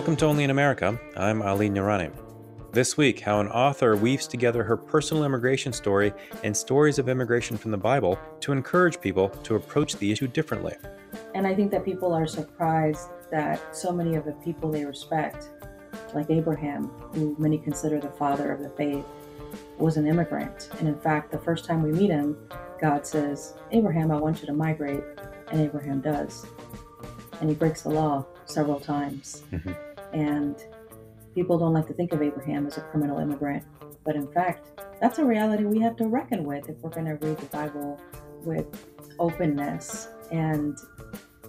Welcome to Only in America. I'm Ali Noorani. This week, how an author weaves together her personal immigration story and stories of immigration from the Bible to encourage people to approach the issue differently. And I think that people are surprised that so many of the people they respect, like Abraham, who many consider the father of the faith, was an immigrant. And in fact, the first time we meet him, God says, Abraham, I want you to migrate. And Abraham does. And he breaks the law several times. And people don't like to think of Abraham as a criminal immigrant. But in fact, that's a reality we have to reckon with if we're going to read the Bible with openness. And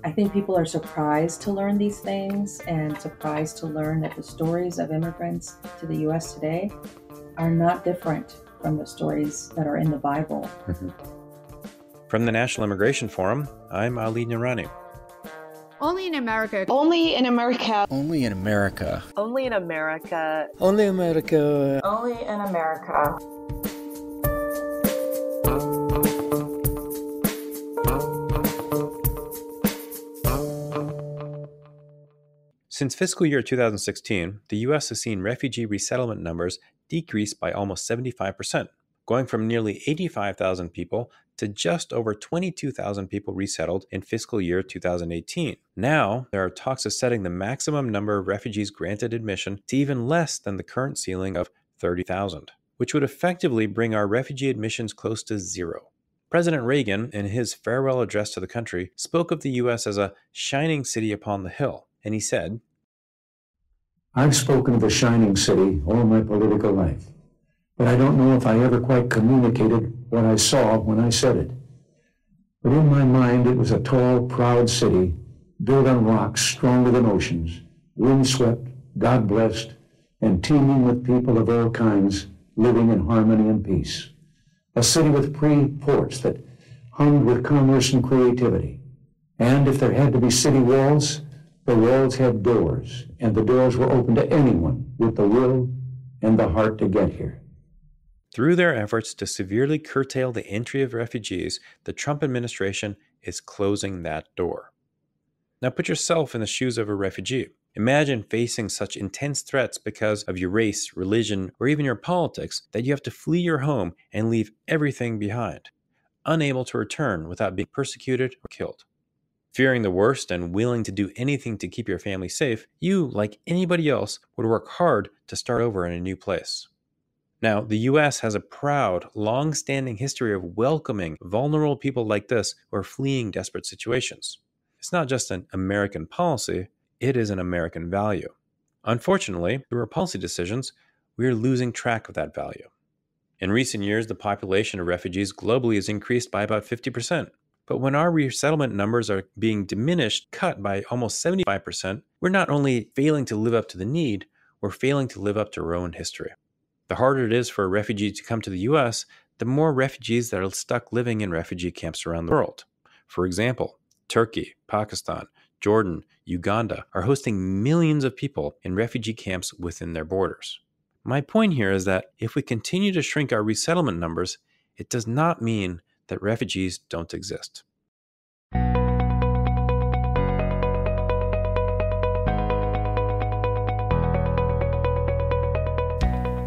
I think people are surprised to learn these things and surprised to learn that the stories of immigrants to the U.S. today are not different from the stories that are in the Bible. From the National Immigration Forum, I'm Ali Noorani. Only in America. Only in America. Only in America. Only in America. Only America. Only in America. Since fiscal year 2016, the U.S. has seen refugee resettlement numbers decrease by almost 75%, going from nearly 85,000 people to just over 22,000 people resettled in fiscal year 2018. Now, there are talks of setting the maximum number of refugees granted admission to even less than the current ceiling of 30,000, which would effectively bring our refugee admissions close to zero. President Reagan, in his farewell address to the country, spoke of the U.S. as a shining city upon the hill, and he said, I've spoken of a shining city all my political life, but I don't know if I ever quite communicated what I saw when I said it. But in my mind, it was a tall, proud city, built on rocks stronger than oceans, windswept, God-blessed, and teeming with people of all kinds living in harmony and peace. A city with free ports that hummed with commerce and creativity. And if there had to be city walls, the walls had doors, and the doors were open to anyone with the will and the heart to get here. Through their efforts to severely curtail the entry of refugees, the Trump administration is closing that door. Now put yourself in the shoes of a refugee. Imagine facing such intense threats because of your race, religion, or even your politics that you have to flee your home and leave everything behind, unable to return without being persecuted or killed. Fearing the worst and willing to do anything to keep your family safe, you, like anybody else, would work hard to start over in a new place. Now, the U.S. has a proud, long-standing history of welcoming vulnerable people like this who are fleeing desperate situations. It's not just an American policy, it is an American value. Unfortunately, through our policy decisions, we are losing track of that value. In recent years, the population of refugees globally has increased by about 50%. But when our resettlement numbers are being cut by almost 75%, we're not only failing to live up to the need, we're failing to live up to our own history. The harder it is for a refugee to come to the U.S., the more refugees that are stuck living in refugee camps around the world. For example, Turkey, Pakistan, Jordan, Uganda are hosting millions of people in refugee camps within their borders. My point here is that if we continue to shrink our resettlement numbers, it does not mean that refugees don't exist.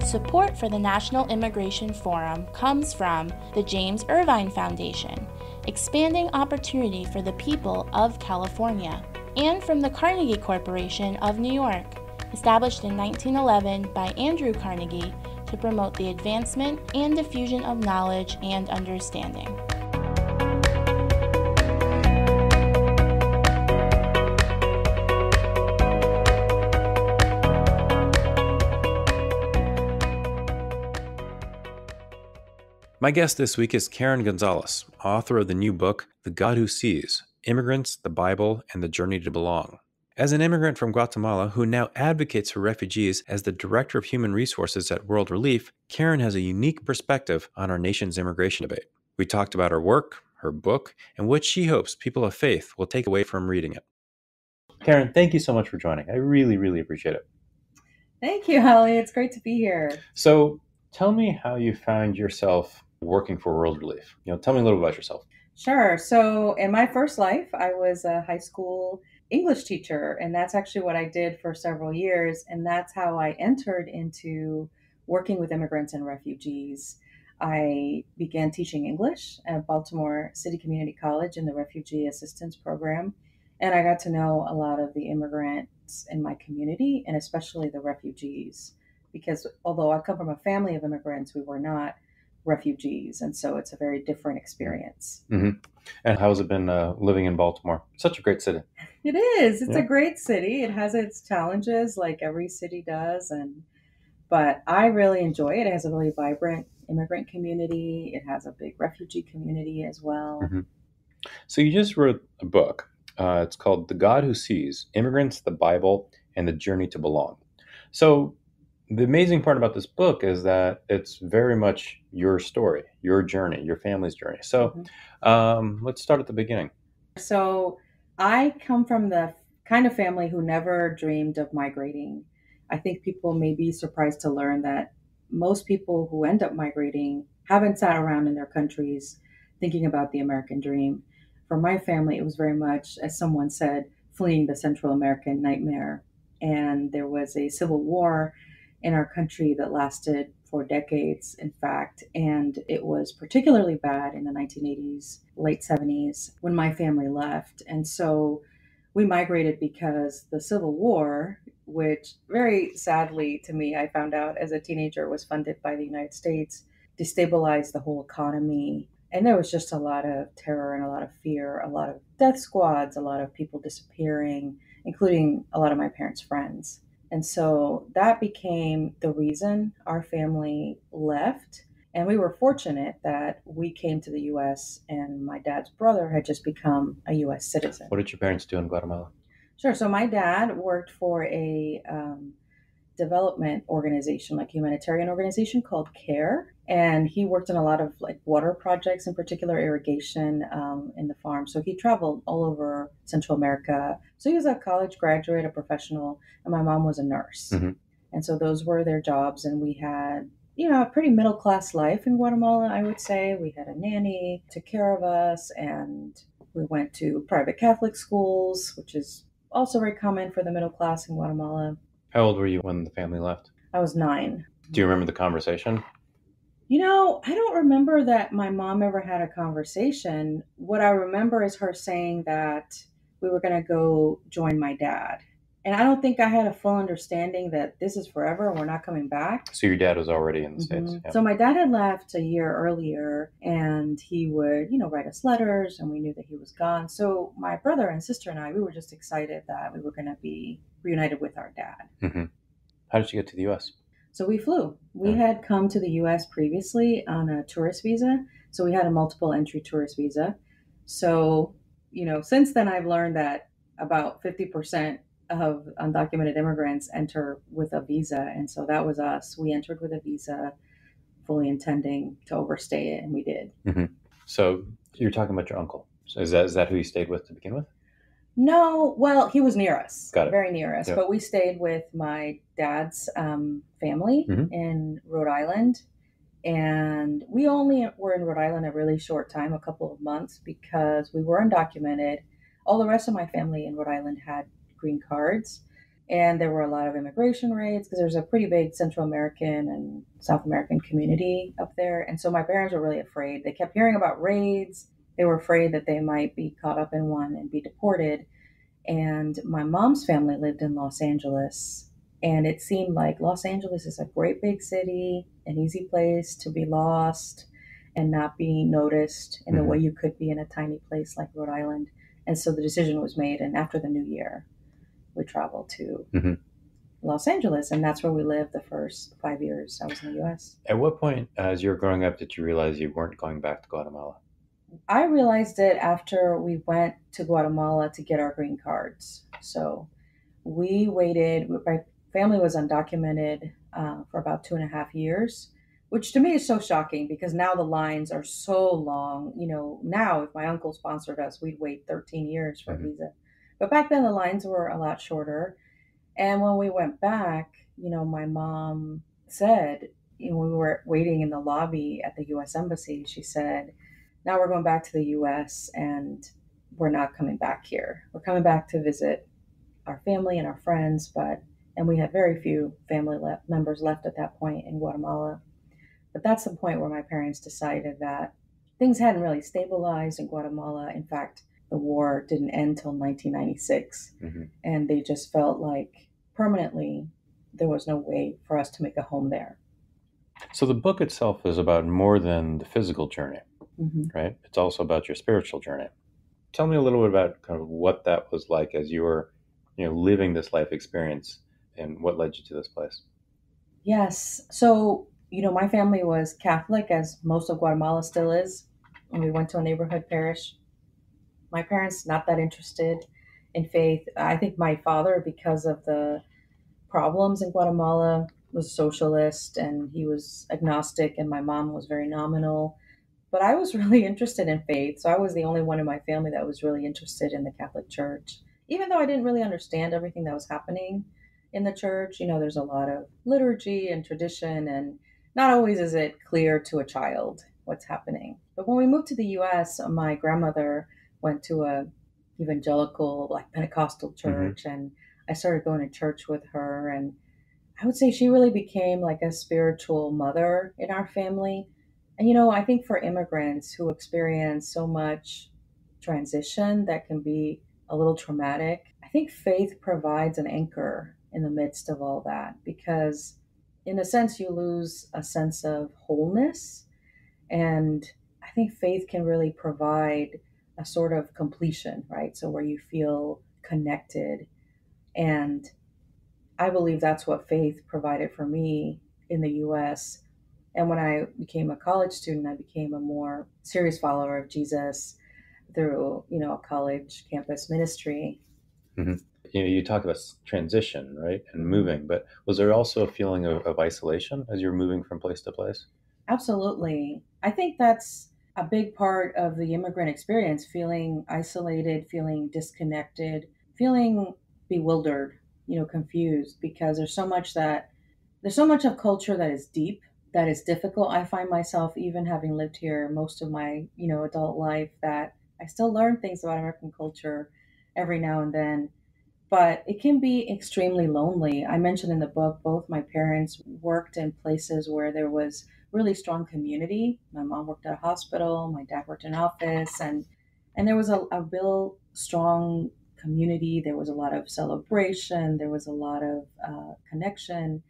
Support for the National Immigration Forum comes from the James Irvine Foundation, expanding opportunity for the people of California, and from the Carnegie Corporation of New York, established in 1911 by Andrew Carnegie to promote the advancement and diffusion of knowledge and understanding. My guest this week is Karen Gonzalez, author of the new book, The God Who Sees: Immigrants, the Bible, and the Journey to Belong. As an immigrant from Guatemala who now advocates for refugees as the Director of Human Resources at World Relief, Karen has a unique perspective on our nation's immigration debate. We talked about her work, her book, and what she hopes people of faith will take away from reading it. Karen, thank you so much for joining. I really, really appreciate it. Thank you, Holly. It's great to be here. So tell me how you found yourself working for World Relief. Tell me a little about yourself. Sure. So in my first life, I was a high school English teacher. And that's actually what I did for several years. And that's how I entered into working with immigrants and refugees. I began teaching English at Baltimore City Community College in the Refugee Assistance Program. And I got to know a lot of the immigrants in my community, and especially the refugees. Because although I come from a family of immigrants, we were not refugees. And so it's a very different experience. Mm-hmm. And how has it been living in Baltimore? Such a great city. It is. It's Yeah. a great city. It has its challenges like every city does. But I really enjoy it. It has a really vibrant immigrant community. It has a big refugee community as well. Mm-hmm. So you just wrote a book. It's called The God Who Sees: Immigrants, the Bible, and the Journey to Belong. So the amazing part about this book is that it's very much your story, your journey, your family's journey. So let's start at the beginning. So I come from the kind of family who never dreamed of migrating. I think people may be surprised to learn that most people who end up migrating haven't sat around in their countries thinking about the American dream. For my family, it was very much, as someone said, fleeing the Central American nightmare. And there was a civil war in our country that lasted for decades, in fact, and it was particularly bad in the 1980s, late 70s, when my family left. And so we migrated because the Civil War, which very sadly to me, I found out as a teenager was funded by the United States, destabilized the whole economy. And there was just a lot of terror and a lot of fear, a lot of death squads, a lot of people disappearing, including a lot of my parents' friends. And so that became the reason our family left. And we were fortunate that we came to the US and my dad's brother had just become a US citizen. What did your parents do in Guatemala? Sure. So my dad worked for a development organization, like humanitarian organization called CARE. And he worked on a lot of like water projects, in particular irrigation in the farm. So he traveled all over Central America. So he was a college graduate, a professional, and my mom was a nurse. Mm-hmm. And so those were their jobs. And we had, a pretty middle class life in Guatemala, I would say. We had a nanny, took care of us, and we went to private Catholic schools, which is also very common for the middle class in Guatemala. How old were you when the family left? I was 9. Do you remember the conversation? I don't remember that my mom ever had a conversation. What I remember is her saying that we were going to go join my dad. And I don't think I had a full understanding that this is forever and we're not coming back. So your dad was already in the States. Mm-hmm. Yeah. So my dad had left a year earlier and he would, write us letters and we knew that he was gone. So my brother and sister and I, we were just excited that we were going to be reunited with our dad. Mm-hmm. How did you get to the U.S.? So we flew. We had come to the U.S. previously on a tourist visa. So we had a multiple entry tourist visa. So, since then I've learned that about 50% of undocumented immigrants enter with a visa. And so that was us. We entered with a visa, fully intending to overstay it, and we did. Mm-hmm. So you're talking about your uncle. So is that who you stayed with to begin with? No, well, he was near us, Got it. Very near us. Yep. But we stayed with my dad's family in Rhode Island. And we only were in Rhode Island a really short time, a couple of months, because we were undocumented. All the rest of my family in Rhode Island had green cards. And there were a lot of immigration raids because there's a pretty big Central American and South American community up there. And so my parents were really afraid. They kept hearing about raids. They were afraid that they might be caught up in one and be deported. And my mom's family lived in Los Angeles. And it seemed like Los Angeles is a great big city, an easy place to be lost and not be noticed in the way you could be in a tiny place like Rhode Island. And so the decision was made. And after the new year, we traveled to Los Angeles. And that's where we lived the first 5 years I was in the U.S. At what point, as you were growing up, did you realize you weren't going back to Guatemala? I realized it after we went to Guatemala to get our green cards. So we waited. My family was undocumented for about 2.5 years, which to me is so shocking because now the lines are so long. Now if my uncle sponsored us, we'd wait 13 years for a visa. But back then the lines were a lot shorter. And when we went back, my mom said, when we were waiting in the lobby at the U.S. Embassy, she said, now we're going back to the U.S. and we're not coming back here. We're coming back to visit our family and our friends, and we had very few family members left at that point in Guatemala. But that's the point where my parents decided that things hadn't really stabilized in Guatemala. In fact, the war didn't end till 1996, and they just felt like permanently there was no way for us to make a home there. So the book itself is about more than the physical journey, right? It's also about your spiritual journey. Tell me a little bit about kind of what that was like as you were, living this life experience, and what led you to this place. Yes. So, my family was Catholic, as most of Guatemala still is, and we went to a neighborhood parish. My parents, not that interested in faith. I think my father, because of the problems in Guatemala, was socialist and he was agnostic, and my mom was very nominal. But I was really interested in faith. So I was the only one in my family that was really interested in the Catholic Church, even though I didn't really understand everything that was happening in the church. There's a lot of liturgy and tradition, and not always is it clear to a child what's happening. But when we moved to the US, my grandmother went to a evangelical, like Pentecostal church, and I started going to church with her. And I would say she really became like a spiritual mother in our family. And, I think for immigrants who experience so much transition that can be a little traumatic, I think faith provides an anchor in the midst of all that, because in a sense, you lose a sense of wholeness. And I think faith can really provide a sort of completion, right? So where you feel connected. And I believe that's what faith provided for me in the US. And when I became a college student, I became a more serious follower of Jesus through, a college campus ministry. You talk about transition, right? And moving, but was there also a feeling of isolation as you were moving from place to place? Absolutely. I think that's a big part of the immigrant experience, feeling isolated, feeling disconnected, feeling bewildered, confused, because there's so much of culture that is deep, that is difficult. I find myself, even having lived here most of my, adult life, that I still learn things about American culture every now and then. But it can be extremely lonely. I mentioned in the book, both my parents worked in places where there was really strong community. My mom worked at a hospital, my dad worked in an office, and there was a real strong community. There was a lot of celebration. There was a lot of connection.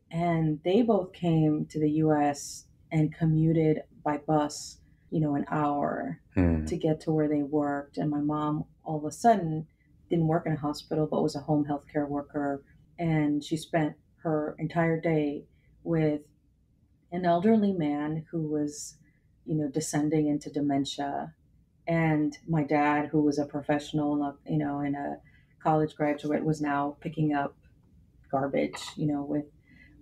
And they both came to the US and commuted by bus, an hour to get to where they worked. And my mom, all of a sudden, didn't work in a hospital, but was a home healthcare worker. And she spent her entire day with an elderly man who was, descending into dementia. And my dad, who was a professional, and a college graduate, was now picking up garbage,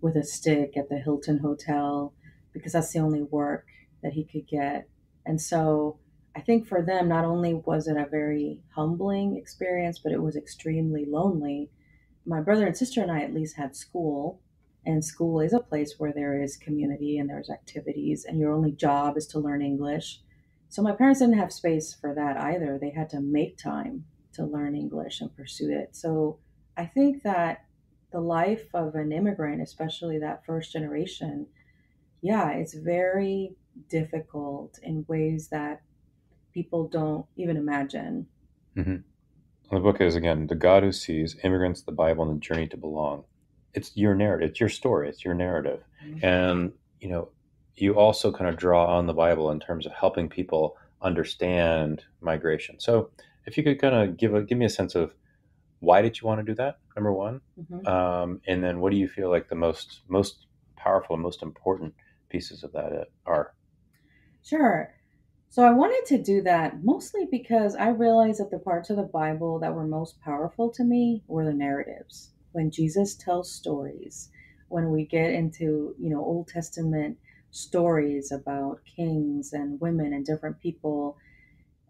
with a stick at the Hilton Hotel, because that's the only work that he could get. And so I think for them, not only was it a very humbling experience, but it was extremely lonely. My brother and sister and I at least had school, and school is a place where there is community and there's activities, and your only job is to learn English. So my parents didn't have space for that either. They had to make time to learn English and pursue it. So I think that the life of an immigrant, especially that first generation, it's very difficult in ways that people don't even imagine. The book is, again, The God Who Sees, Immigrants, the Bible, and the Journey to Belong. It's your narrative. It's your story. It's your narrative. And, you also kind of draw on the Bible in terms of helping people understand migration. So if you could kind of give me a sense of, why did you want to do that, number one? And then what do you feel like the most powerful and most important pieces of that are? Sure. So I wanted to do that mostly because I realized that the parts of the Bible that were most powerful to me were the narratives. When Jesus tells stories, when we get into, Old Testament stories about kings and women and different people.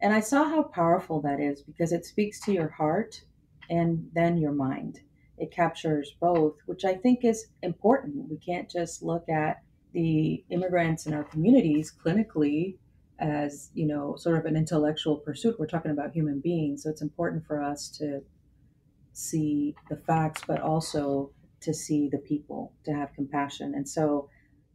And I saw how powerful that is, because it speaks to your heart and then your mind. It captures both, which I think is important. We can't just look at the immigrants in our communities clinically as, sort of an intellectual pursuit. We're talking about human beings. So it's important for us to see the facts, but also to see the people, to have compassion. And so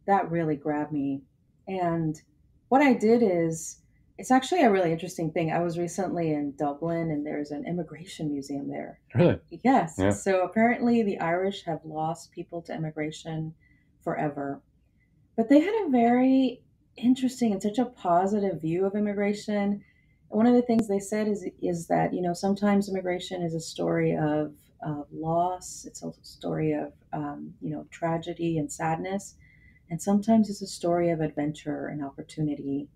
that really grabbed me. And what I did is, it's actually a really interesting thing. I was recently in Dublin and there's an immigration museum there. Really? Yes. Yeah. So apparently the Irish have lost people to immigration forever. But they had a very interesting and such a positive view of immigration. One of the things they said is that, sometimes immigration is a story of loss. It's a story of, tragedy and sadness. And sometimes it's a story of adventure and opportunity.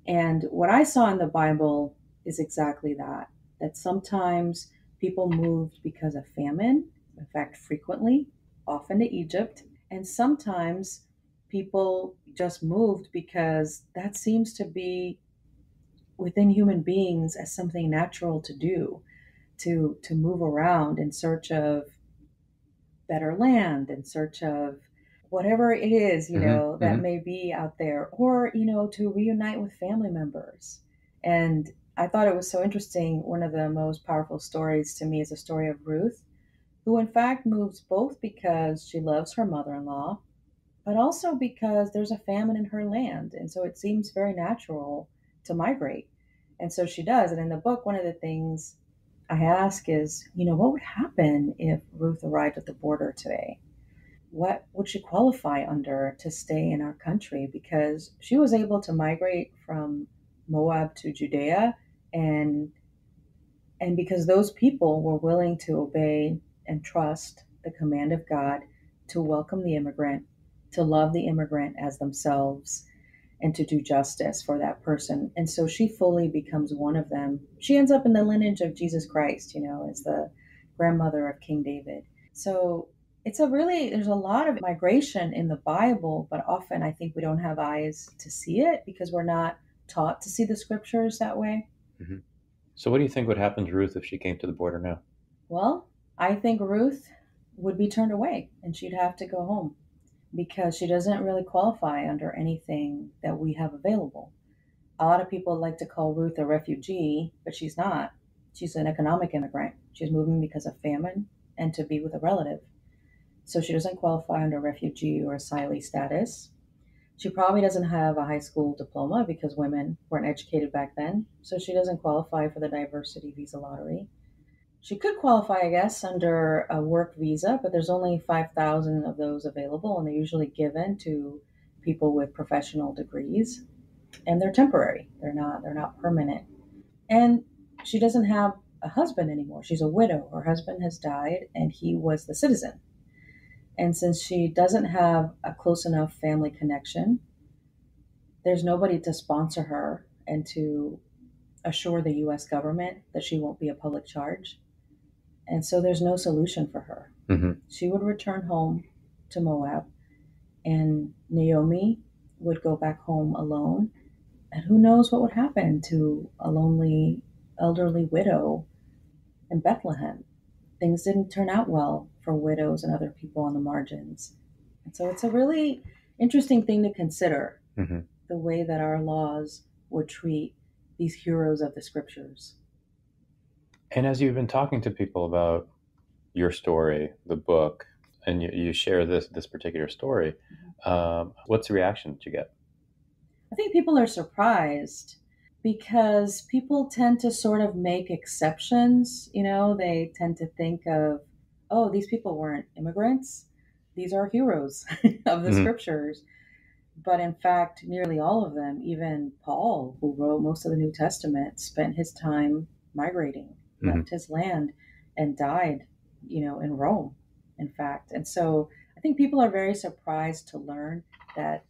And what I saw in the Bible is exactly that, that sometimes people moved because of famine, in fact, frequently, often to Egypt. And sometimes people just moved because that seems to be within human beings as something natural to do, to move around in search of better land, in search of whatever it is, that may be out there, or, to reunite with family members. And I thought it was so interesting. One of the most powerful stories to me is a story of Ruth, who in fact moves both because she loves her mother in law, but also because there's a famine in her land. And so it seems very natural to migrate. And so she does. And in the book, one of the things I ask is, what would happen if Ruth arrived at the border today? What would she qualify under to stay in our country? Because she was able to migrate from Moab to Judea, and because those people were willing to obey and trust the command of God to welcome the immigrant, to love the immigrant as themselves, and to do justice for that person. And so she fully becomes one of them. She ends up in the lineage of Jesus Christ, as the grandmother of King David. So there's a lot of migration in the Bible, but often I think we don't have eyes to see it because we're not taught to see the scriptures that way. Mm-hmm. So what do you think would happen to Ruth if she came to the border now? Well, I think Ruth would be turned away and she'd have to go home because she doesn't really qualify under anything that we have available. A lot of people like to call Ruth a refugee, but she's not. She's an economic immigrant. She's moving because of famine and to be with a relative. So she doesn't qualify under refugee or asylee status. She probably doesn't have a high school diploma because women weren't educated back then. So she doesn't qualify for the diversity visa lottery. She could qualify, I guess, under a work visa, but there's only 5,000 of those available, and they're usually given to people with professional degrees, and they're temporary. They're not permanent. And she doesn't have a husband anymore. She's a widow. Her husband has died, and he was the citizen. And since she doesn't have a close enough family connection, there's nobody to sponsor her and to assure the U.S. government that she won't be a public charge. And so there's no solution for her. Mm-hmm. She would return home to Moab, and Naomi would go back home alone. And who knows what would happen to a lonely, elderly widow in Bethlehem. Things didn't turn out well for widows and other people on the margins. And so it's a really interesting thing to consider, Mm-hmm. the way that our laws would treat these heroes of the scriptures. And as you've been talking to people about your story, the book, and you share this particular story, what's the reaction that you get? I think people are surprised because people tend to sort of make exceptions. They tend to think of, oh, these people weren't immigrants. These are heroes of the scriptures. But in fact, nearly all of them, even Paul, who wrote most of the New Testament, spent his time migrating, left his land, and died, in Rome, in fact. And so I think people are very surprised to learn that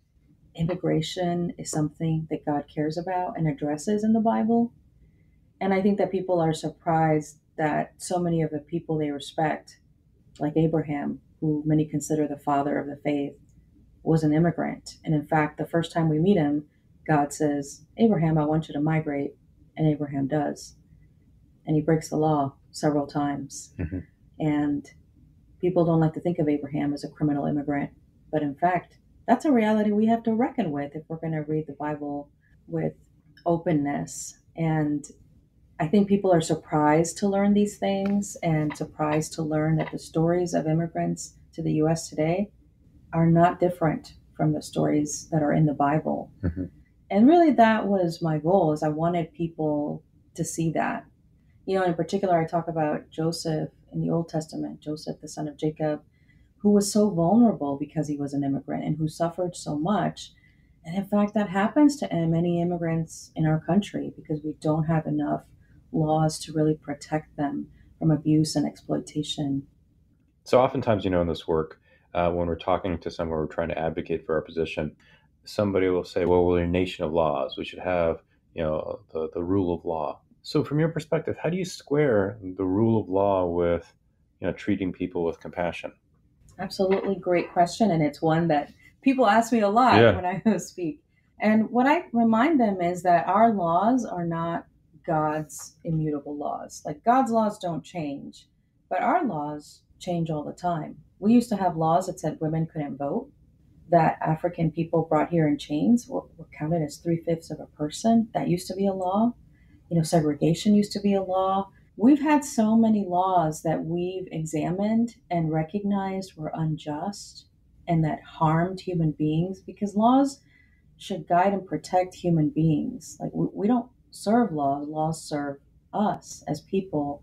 immigration is something that God cares about and addresses in the Bible. And I think that people are surprised that so many of the people they respect, like Abraham, who many consider the father of the faith, was an immigrant. And in fact, the first time we meet him, God says, Abraham, I want you to migrate. And Abraham does. And he breaks the law several times. Mm-hmm. And people don't like to think of Abraham as a criminal immigrant. But in fact, that's a reality we have to reckon with if we're going to read the Bible with openness. And I think people are surprised to learn these things and surprised to learn that the stories of immigrants to the US today are not different from the stories that are in the Bible. Mm-hmm. And really that was my goal, is I wanted people to see that. In particular, I talk about Joseph in the Old Testament, Joseph, the son of Jacob, who was so vulnerable because he was an immigrant and who suffered so much. And in fact, that happens to many immigrants in our country because we don't have enough laws to really protect them from abuse and exploitation. So oftentimes, in this work, when we're talking to someone, we're trying to advocate for our position, somebody will say, well, we're a nation of laws. We should have, the rule of law. So from your perspective, how do you square the rule of law with, treating people with compassion? Absolutely great question. And it's one that people ask me a lot when I speak. And what I remind them is that our laws are not God's immutable laws. Like God's laws don't change, but our laws change all the time. We used to have laws that said women couldn't vote, that African people brought here in chains were counted as 3/5 of a person. That used to be a law. Segregation used to be a law. We've had so many laws that we've examined and recognized were unjust and that harmed human beings, because laws should guide and protect human beings. Like we don't serve laws, laws serve us as people.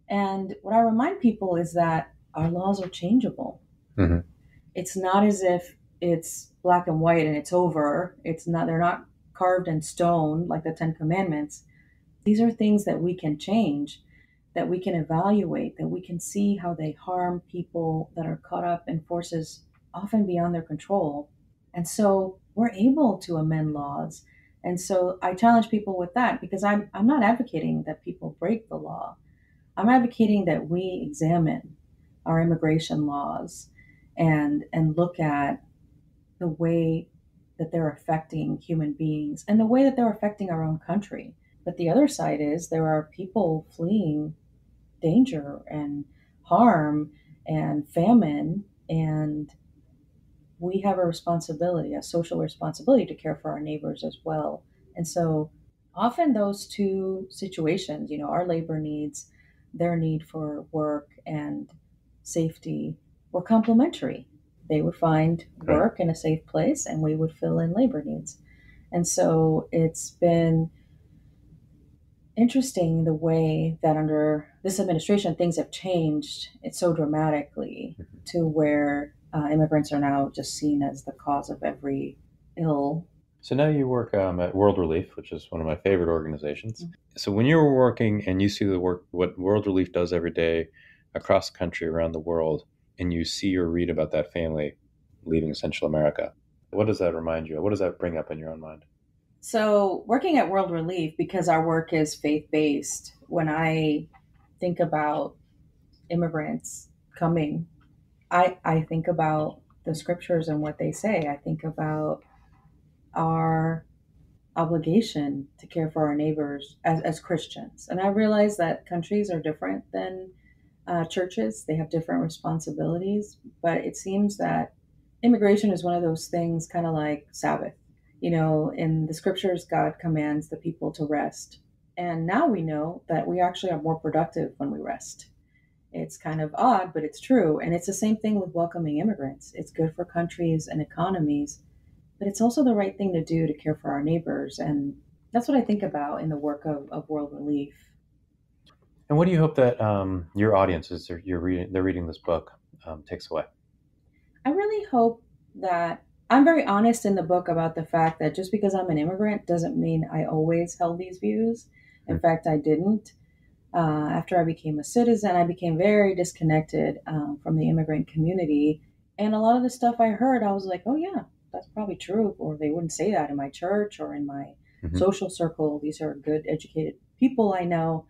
And what I remind people is that our laws are changeable. Mm-hmm. It's not as if it's black and white and it's over. They're not carved in stone like the Ten Commandments. These are things that we can change, that we can evaluate, that we can see how they harm people that are caught up in forces often beyond their control. And so we're able to amend laws. And so I challenge people with that, because I'm not advocating that people break the law. I'm advocating that we examine our immigration laws and look at the way that they're affecting human beings and the way that they're affecting our own country. But the other side is there are people fleeing danger and harm and famine, and we have a responsibility, a social responsibility, to care for our neighbors as well. And so often those two situations, our labor needs, their need for work and safety, were complementary. They would find work in a safe place and we would fill in labor needs. And so it's been interesting the way that under this administration things have changed. It's so dramatically to where immigrants are now just seen as the cause of every ill. So now you work at World Relief, which is one of my favorite organizations. Mm-hmm. So when you're working and you see the work, what World Relief does every day across the country, around the world, and you see or read about that family leaving Central America, what does that remind you of? What does that bring up in your own mind? So working at World Relief, because our work is faith-based, when I think about immigrants coming, I think about the scriptures and what they say. I think about our obligation to care for our neighbors as Christians. And I realize that countries are different than churches. They have different responsibilities, but it seems that immigration is one of those things, kind of like Sabbath. In the scriptures, God commands the people to rest. And now we know that we actually are more productive when we rest. It's kind of odd, but it's true. And it's the same thing with welcoming immigrants. It's good for countries and economies, but it's also the right thing to do to care for our neighbors. And that's what I think about in the work of World Relief. And what do you hope that your audiences, they're reading this book, takes away? I really hope that I'm very honest in the book about the fact that just because I'm an immigrant doesn't mean I always held these views. In fact, I didn't. After I became a citizen, I became very disconnected from the immigrant community. And a lot of the stuff I heard, I was like, oh yeah, that's probably true. Or they wouldn't say that in my church or in my social circle. These are good, educated people I know.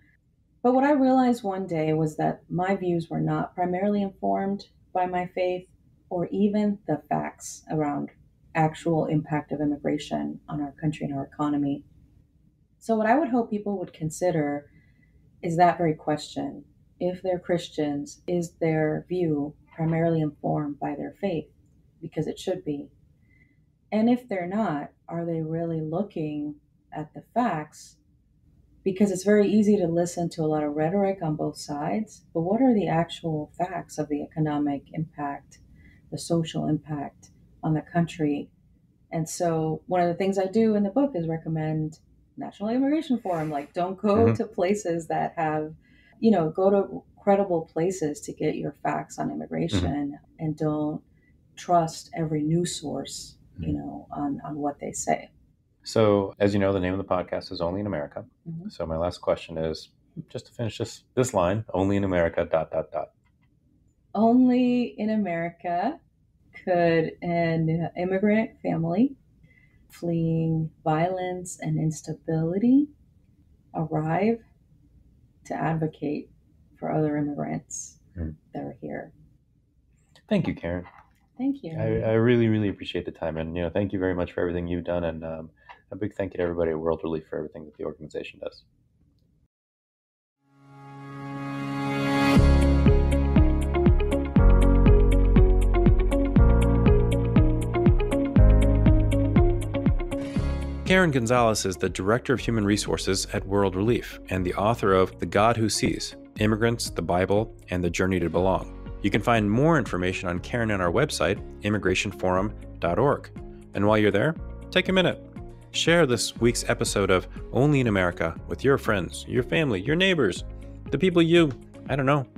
But what I realized one day was that my views were not primarily informed by my faith or even the facts around actual impact of immigration on our country and our economy. So what I would hope people would consider is that very question. If they're Christians, is their view primarily informed by their faith? Because it should be. And if they're not, are they really looking at the facts, because it's very easy to listen to a lot of rhetoric on both sides, but what are the actual facts of the economic impact, the social impact on the country? And so one of the things I do in the book is recommend National Immigration Forum. Like, don't go to places that have, go to credible places to get your facts on immigration, and don't trust every news source, on what they say. So, as you know, the name of the podcast is Only in America. So my last question is, just to finish this line, only in America, ... Only in America could an immigrant family fleeing violence and instability arrive to advocate for other immigrants that are here. Thank you, Karen. Thank you. I really, really appreciate the time. And, thank you very much for everything you've done. And a big thank you to everybody at World Relief for everything that the organization does. Karen Gonzalez is the Director of Human Resources at World Relief and the author of The God Who Sees, Immigrants, the Bible, and the Journey to Belong. You can find more information on Karen on our website, immigrationforum.org. And while you're there, take a minute. Share this week's episode of Only in America with your friends, your family, your neighbors, the people you,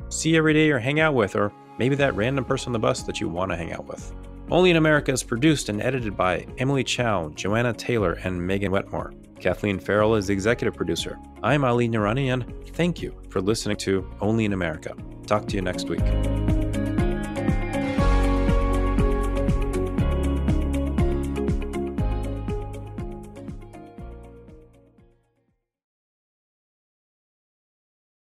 see every day or hang out with, or maybe that random person on the bus that you want to hang out with. Only in America is produced and edited by Emily Chow, Joanna Taylor, and Megan Wetmore. Kathleen Farrell is the executive producer. I'm Ali Nirani, and thank you for listening to Only in America. Talk to you next week.